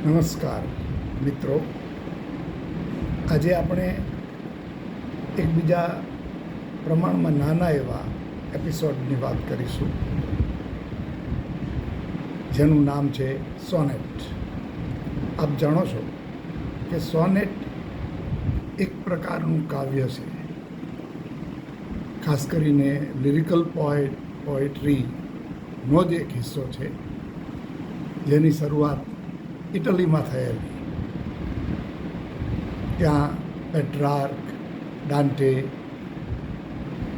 નમસ્કાર મિત્રો, આજે આપણે એકબીજા પ્રમાણમાં નાના એવા એપિસોડની વાત કરીશું, જેનું નામ છે સોનેટ. આપ જાણો છો કે સોનેટ એક પ્રકારનું કાવ્ય છે. ખાસ કરીને લિરિકલ પોએટ્રીનો જ એક હિસ્સો છે, જેની શરૂઆત ઇટલીમાં થયેલી. ત્યાં પેટ્રાર્ક, ડાન્ટે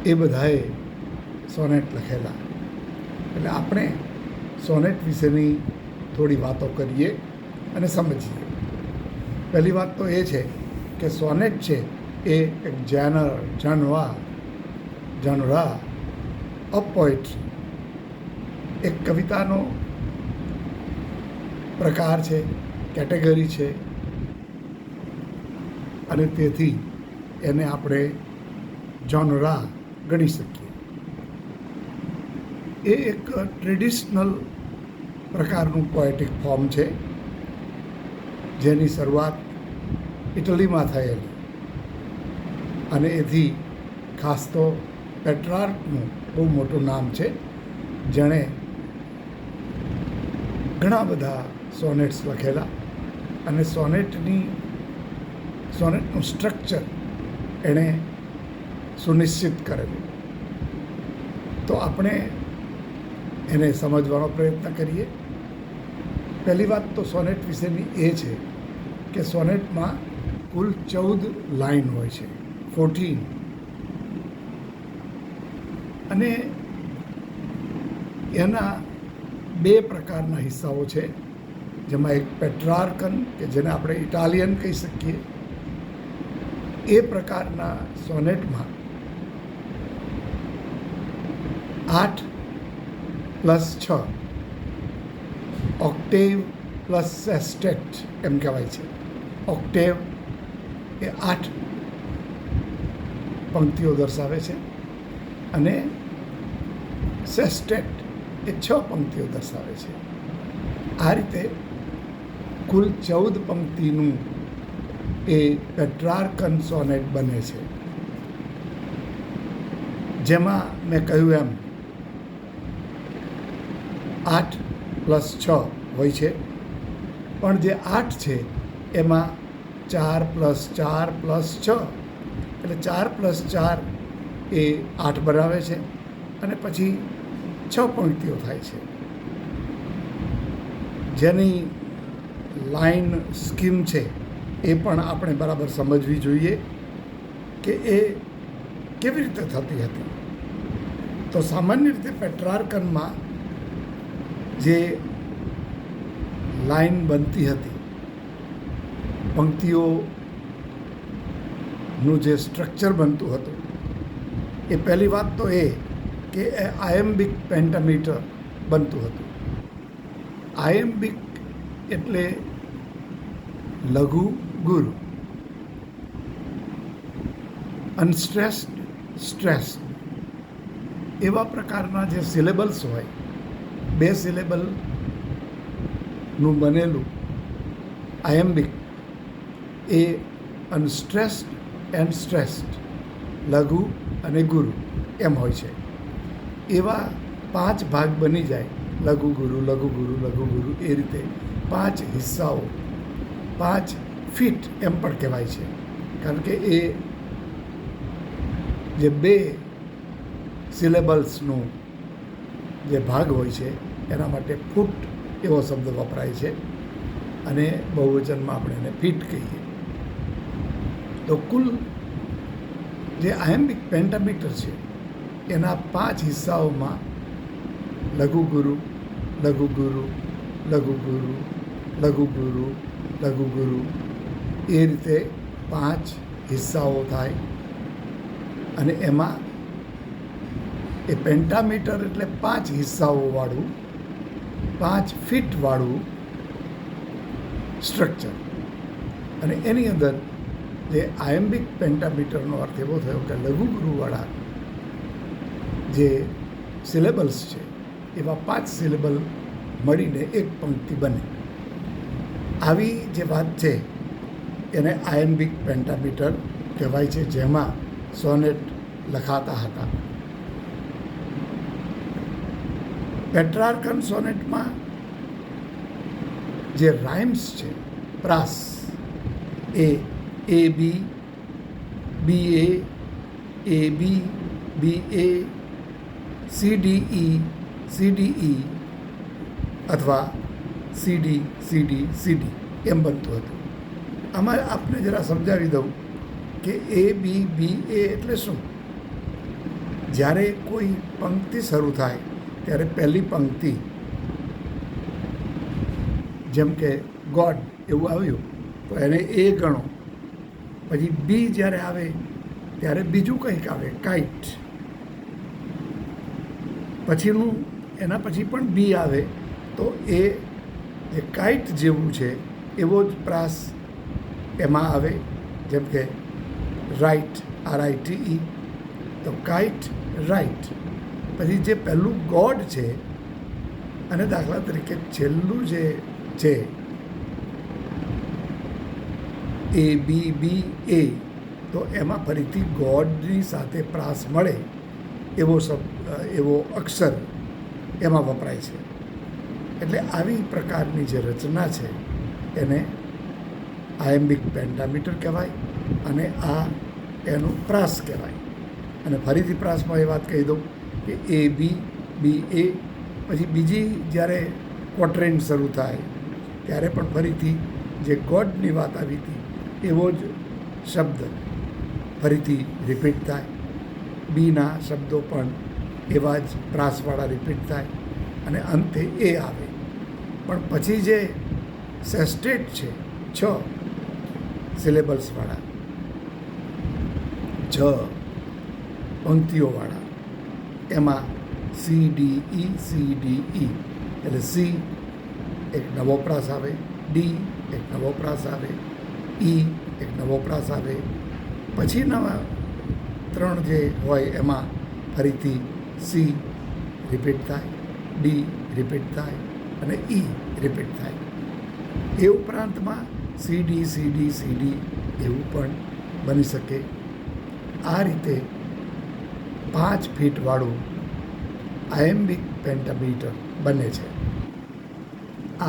એ બધાએ સોનેટ લખેલા. એટલે આપણે સોનેટ વિશેની થોડી વાતો કરીએ અને સમજીએ. પહેલી વાત તો એ છે કે સોનેટ છે એ એક જાનરા ઓફ પોએટ્રી, એક કવિતાનો પ્રકાર છે, કેટેગરી છે, અને તેથી એને આપણે જોનરા ગણી શકીએ. એ એક ટ્રેડિશનલ પ્રકારનું પોએટિક ફોર્મ છે, જેની શરૂઆત ઇટલીમાં થયેલી. અને એથી ખાસ તો પેટ્રાર્કનું બહુ મોટું નામ છે, જેણે ઘણા બધા સોનેટ્સ લખેલા. અને સોનેટનું સ્ટ્રક્ચર એણે સુનિશ્ચિત કરેલું. તો આપણે એને સમજવાનો પ્રયત્ન કરીએ. પહેલી વાત તો સોનેટ વિશેની એ છે કે સોનેટમાં કુલ 14 લાઈન હોય છે, 14. અને એના બે પ્રકારના હિસ્સાઓ છે, જેમાં એક પેટ્રાર્કન, કે જેને આપણે ઇટાલિયન કહી શકીએ. એ પ્રકારના સોનેટમાં 8+6 ઓક્ટેવ પ્લસ સેસ્ટેટ એમ કહેવાય છે. ઓક્ટેવ એ 8 પંક્તિઓ દર્શાવે છે, અને સેસ્ટેટ એ 6 પંક્તિઓ દર્શાવે છે. આ રીતે કુલ 14 પંક્તિનું એ પેટ્રાર્કન સોનેટ બને છે, જેમાં મેં કહ્યું એમ 8+6 હોય છે. પણ જે 8 છે એમાં 4+4+6 એટલે 4+4 એ 8 બનાવે છે, અને પછી 6 પંક્તિઓ થાય છે. જેની લાઈન સ્કીમ છે એ પણ આપણે બરાબર સમજવી જોઈએ કે એ કેવી રીતે થતી હતી. તો સામાન્ય રીતે પેટ્રાર્કનમાં જે લાઈન બનતી હતી, પંક્તિઓનું જે સ્ટ્રક્ચર બનતું હતું, એ પહેલી વાત તો એ કે આયમ્બિક પેન્ટામીટર બનતું હતું. આયમ્બિક એટલે લઘુ ગુરુ, અનસ્ટ્રેસ્ડ, સ્ટ્રેસ્ડ, એવા પ્રકારના જે સિલેબલ્સ હોય, 2 સિલેબલનું બનેલું આયમ્બિક એ અનસ્ટ્રેસ્ડ એન્ડ સ્ટ્રેસ્ડ, લઘુ અને ગુરુ એમ હોય છે. એવા 5 ભાગ બની જાય, લઘુ ગુરુ, લઘુ ગુરુ, લઘુ ગુરુ, એ રીતે 5 હિસ્સાઓ, 5 ફીટ એમ પણ કહેવાય છે. કારણ કે એ જે 2 સિલેબલ્સનો જે ભાગ હોય છે એના માટે ફૂટ એવો શબ્દ વપરાય છે, અને બહુવચનમાં આપણે એને ફીટ કહીએ. તો કુલ જે આયમ્બિક પેન્ટામીટર છે એના 5 હિસ્સાઓમાં લઘુ ગુરુ, લઘુ ગુરુ, લઘુ ગુરુ, લઘુ ગુરુ, લઘુ ગુરુ, એ રીતે 5 હિસ્સાઓ થાય. અને એમાં એ પેન્ટામીટર એટલે 5 હિસ્સાઓવાળું, 5 ફીટવાળું સ્ટ્રક્ચર. અને એની અંદર જે આયમ્બિક પેન્ટામીટરનો અર્થ એવો થયો કે લઘુ ગુરુવાળા જે સિલેબલ્સ છે એવા 5 સિલેબલ મળીને એક પંક્તિ બને. આવી જે વાત છે એને આયમ્બિક પેન્ટામીટર કહેવાય છે, જેમાં સોનેટ લખાતા હતા. પેટ્રાર્કન સોનેટમાં જે રાઇમ્સ છે, પ્રાસ, એ બી, એ બી, સીડીઈ અથવા સીડી એમ બનતું હતું. આમાં આપને જરા સમજાવી દઉં કે બી એટલે શું. જ્યારે કોઈ પંક્તિ શરૂ થાય ત્યારે પહેલી પંક્તિ, જેમ કે ગોડ એવું આવ્યું તો એને એ ગણો. પછી બી જ્યારે આવે ત્યારે બીજું કંઈક આવે, કાઇટ. પછીનું એના પછી પણ બી આવે તો એ જે કાઇટ જેવું છે એવો જ પ્રાસ એમાં આવે, જેમ કે રાઇટ, RITE, તો કાઇટ, રાઇટ. પછી જે પહેલું ગોડ છે અને દાખલા તરીકે છેલ્લું જે છે એ, તો એમાં ફરીથી ગોડની સાથે પ્રાસ મળે એવો અક્ષર એમાં વપરાય છે. એટલે આવી પ્રકારની જે રચના છે એને આયમ્બિક પેન્ટામીટર કહેવાય અને આ એનું પ્રાસ કહેવાય. અને ફરીથી પ્રાસમાં એ વાત કહી દઉં કે એ બી એ, પછી બીજી જ્યારે ક્વોટ્રેન્ટ શરૂ થાય ત્યારે પણ ફરીથી જે ગોડની વાત આવી હતી એવો જ શબ્દ ફરીથી રિપીટ થાય. બીના શબ્દો પણ એવા જ પ્રાસવાળા રિપીટ થાય અને અંતે એ આવે. પણ પછી જે સેસ્ટેટ છે 6 સિલેબલ્સવાળા, 6 પંક્તિઓવાળા, એમાં સીડીઈ એટલે સી એક નવો પ્રાસ આવે, ડી એક નવો પ્રાસ આવે, ઈ એક નવો પ્રાસ આવે. પછીના 3 જે હોય એમાં ફરીથી સી રિપીટ થાય, ડી રિપીટ થાય અને ઈ રિપીટ થાય. એ ઉપરાંતમાં સીડી એવું પણ બની શકે. આ રીતે 5 ફીટવાળું આયમ્બિક પેન્ટામીટર બને છે.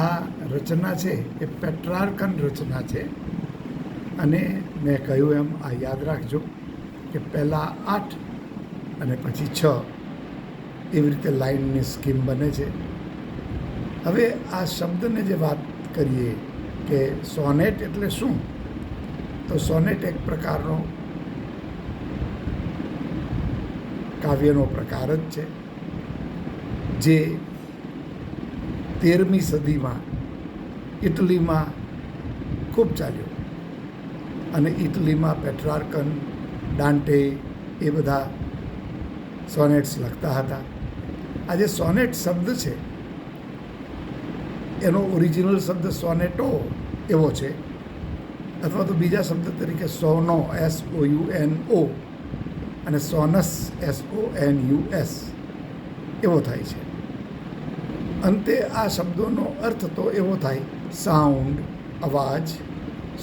આ રચના છે એ પેટ્રાર્કન રચના છે અને મેં કહ્યું એમ આ યાદ રાખજો કે પહેલાં 8 અને પછી 6 એવી રીતે લાઇનની સ્કીમ બને છે. હવે આ શબ્દને જે વાત કરીએ કે સોનેટ એટલે શું, તો સોનેટ એક પ્રકારનો કાવ્યનો પ્રકાર જ છે જે 13મી સદીમાં ઇટલીમાં ખૂબ ચાલ્યો અને ઇટલીમાં પેટ્રાર્કન, ડાન્ટે એ બધા સોનેટ્સ લખતા હતા. આ જે સોનેટ શબ્દ છે એનો ઓરિજિનલ શબ્દ સોનેટો એવો છે, અથવા તો બીજા શબ્દ તરીકે સોનો, SOUNO, અને સોનસ, SONUS એવો થાય છે. અંતે આ શબ્દોનો અર્થ તો એવો થાય સાઉન્ડ, અવાજ,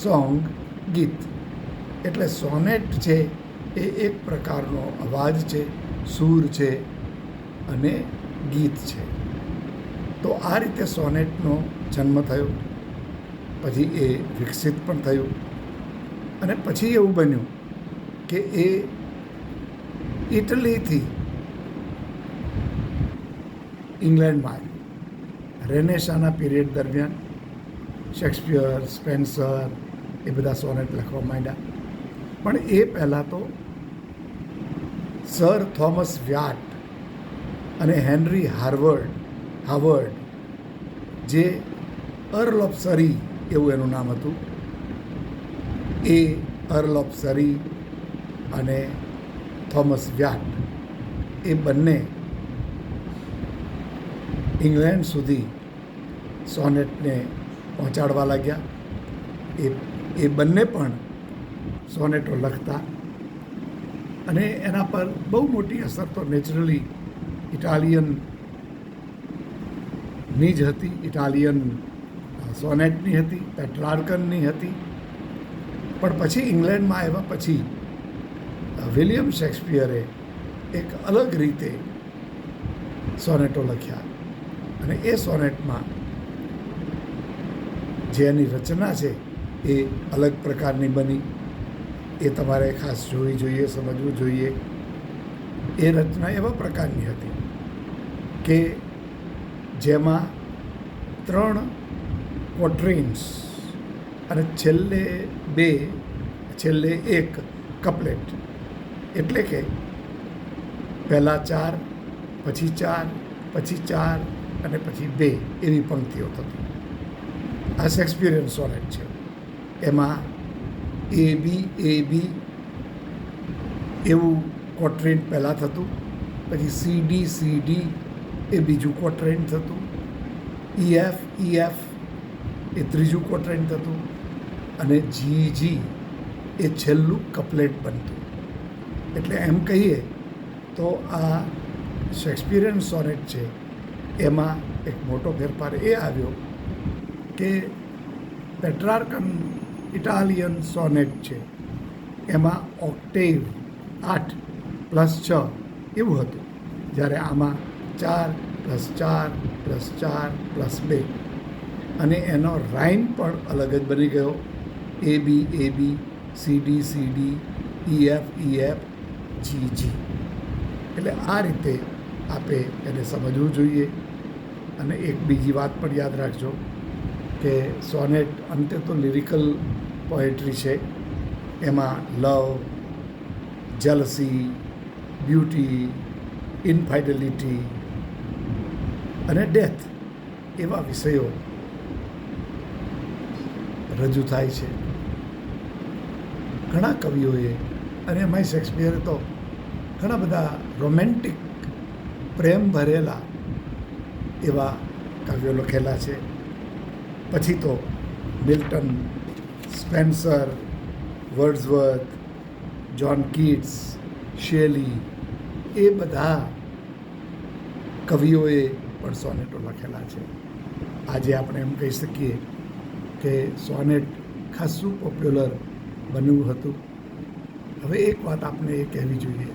સોંગ, ગીત. એટલે સોનેટ છે એ એક પ્રકારનો અવાજ છે, સૂર છે અને ગીત છે. તો આ રીતે સોનેટનો જન્મ થયો, પછી એ વિકસિત પણ થયું અને પછી એવું બન્યું કે એ ઇટલીથી ઇંગ્લેન્ડમાં રેનેસાના પીરિયડ દરમિયાન શેક્સપિયર, સ્પેન્સર એ બધા સોનેટ લખવા માંડ્યા. પણ એ પહેલાં તો સર થોમસ વ્યાટ અને હેનરી હાવર્ડ જે અર્લ ઓફ સરી એવું એનું નામ હતું, એ અર્લ ઓફ સરી અને થોમસ વ્યાટ એ બંને ઇંગ્લેન્ડ સુધી સોનેટને પહોંચાડવા લાગ્યા. એ બંને પણ સોનેટો લખતા અને એના પર બહુ મોટી અસર તો નેચરલી ઇટાલિયનની જ હતી. ઇટાલિયન સોનેટની હતી, પેટ્રાર્કનની હતી. પણ પછી ઇંગ્લેન્ડમાં આવ્યા પછી વિલિયમ શેક્સપિયરે એક અલગ રીતે સોનેટો લખ્યા અને એ સોનેટમાં જે એની રચના છે એ અલગ પ્રકારની બની. એ તમારે ખાસ જોવી જોઈએ, સમજવું જોઈએ. એ રચના એવા પ્રકારની હતી કે જેમાં 3 ક્વોટ્રેન્સ અને છેલ્લે એક કપલેટ, એટલે કે પહેલાં 4, પછી 4, પછી 4 અને પછી 2 એવી પંક્તિઓ થતી. આ શેક્સપિયરિયન સોનેટ છે. એમાં એ બી એવું ક્વોટ્રેન્ટ પહેલાં થતું, પછી સી ડી એ બીજું ક્વોટ્રેન્ટ થતું, EF એ ત્રીજું ક્વોટ્રેન્ટ થતું અને જી એ છેલ્લું કપલેટ બનતું. એટલે એમ કહીએ તો આ શેક્સપિયરિયન સોનેટ છે એમાં એક મોટો ફેરફાર એ આવ્યો કે પેટ્રાર્કન ઇટાલિયન સોનેટ છે એમાં ઓક્ટેવ 8 + 6 એવું હતું, જ્યારે આમાં 4 + 4 + 4 + 2 અને એનો રાઇમ પણ અલગ જ બની ગયો. એ બી સી ડી EF જી. એટલે આ રીતે આપણે એને સમજવું જોઈએ. અને એક બીજી વાત પણ યાદ રાખજો કે સોનેટ અંતે તો લિરિકલ પોએટ્રી છે. એમાં લવ, જેલસી, બ્યુટી, ઇનફાઇડેલિટી અને ડેથ એવા વિષયો રજૂ થાય છે. ઘણા કવિઓએ, અને એમાંય શેક્સપિયરે તો ઘણા બધા રોમેન્ટિક, પ્રેમ ભરેલા એવા કાવ્યો લખેલા છે. પછી તો મિલ્ટન, સ્પેન્સર, વર્ડ્સવર્થ, જ્હોન કીટ્સ, શેલી એ બધા કવિઓએ પણ સોનેટો લખેલા છે. આજે આપણે એમ કહી શકીએ કે સોનેટ ખાસું પોપ્યુલર બન્યું હતું. હવે એક વાત આપણે એ કહેવી જોઈએ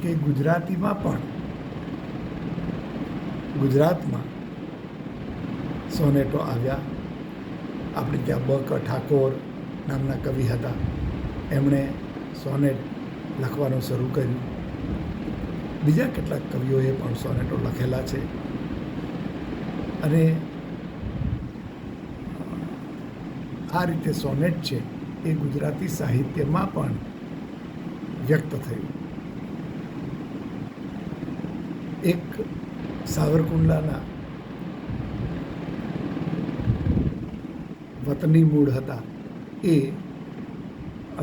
કે ગુજરાતમાં સોનેટો આવ્યા. આપણે ત્યાં બ.ક. ઠાકોર નામના કવિ હતા, એમણે સોનેટ લખવાનું શરૂ કર્યું. બીજા કેટલાક કવિઓએ પણ સોનેટો લખેલા છે. અને આ રીતે સોનેટ છે એ ગુજરાતી સાહિત્યમાં પણ વ્યક્ત થયું. એક સાવરકુંડલાના વતની મૂળ હતા, એ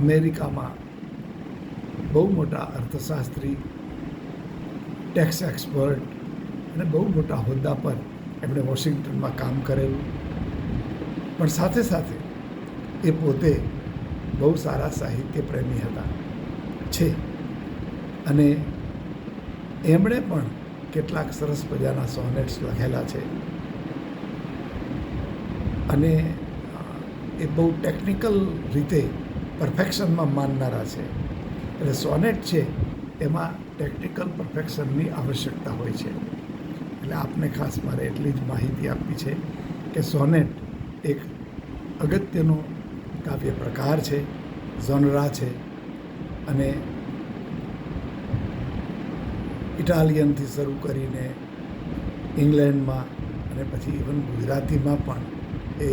અમેરિકામાં બહુ મોટા અર્થશાસ્ત્રી, ટેક્સ એક્સપર્ટ અને બહુ મોટા હોદ્દા પર એમણે વોશિંગ્ટનમાં કામ કરેલું. પણ સાથે સાથે એ પોતે બહુ સારા સાહિત્ય પ્રેમી હતા છે. અને એમણે પણ કેટલાક સરસ મજાના સોનેટ્સ લખેલા છે. અને એ બહુ ટેકનિકલ રીતે પરફેક્શનમાં માનનારા છે. એટલે સોનેટ છે એમાં ટેકનિકલ પરફેક્શનની આવશ્યકતા હોય છે. એટલે આપને ખાસ મારે એટલી જ માહિતી આપવી છે કે સોનેટ એક અગત્યનો કાવ્ય પ્રકાર છે, ઝોનરા છે. અને ઇટાલિયનથી શરૂ કરીને ઇંગ્લેન્ડમાં અને પછી ઇવન ગુજરાતીમાં પણ એ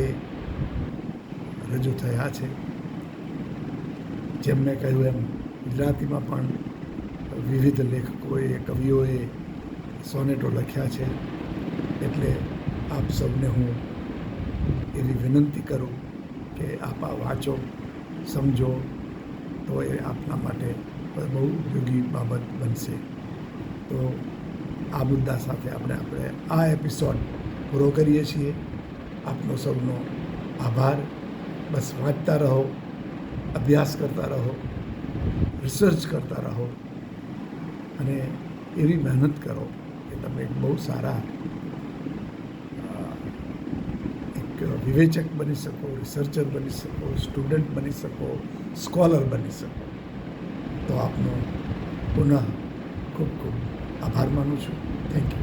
રજૂ થયા છે. જેમ મેં કહ્યું એમ ગુજરાતીમાં પણ વિવિધ લેખકોએ, કવિઓએ સોનેટો લખ્યા છે. એટલે આપ સૌને હું એવી વિનંતી કરું કે આપ આ વાંચો, સમજો, તો એ આપના માટે બહુ ઉપયોગી બાબત બનશે. તો આ મુદ્દા સાથે આપણે આ એપિસોડ પૂરો કરીએ છીએ. આપનો સૌનો આભાર. બસ વાંચતા રહો, અભ્યાસ કરતા રહો, રિસર્ચ કરતા રહો અને એવી મહેનત કરો કે તમે એક બહુ સારા એક વિવેચક બની શકો, રિસર્ચર બની શકો, સ્ટુડન્ટ બની શકો, સ્કોલર બની શકો. તો આપનો પુનઃ ખૂબ ખૂબ આભાર માનું છું. Thank you.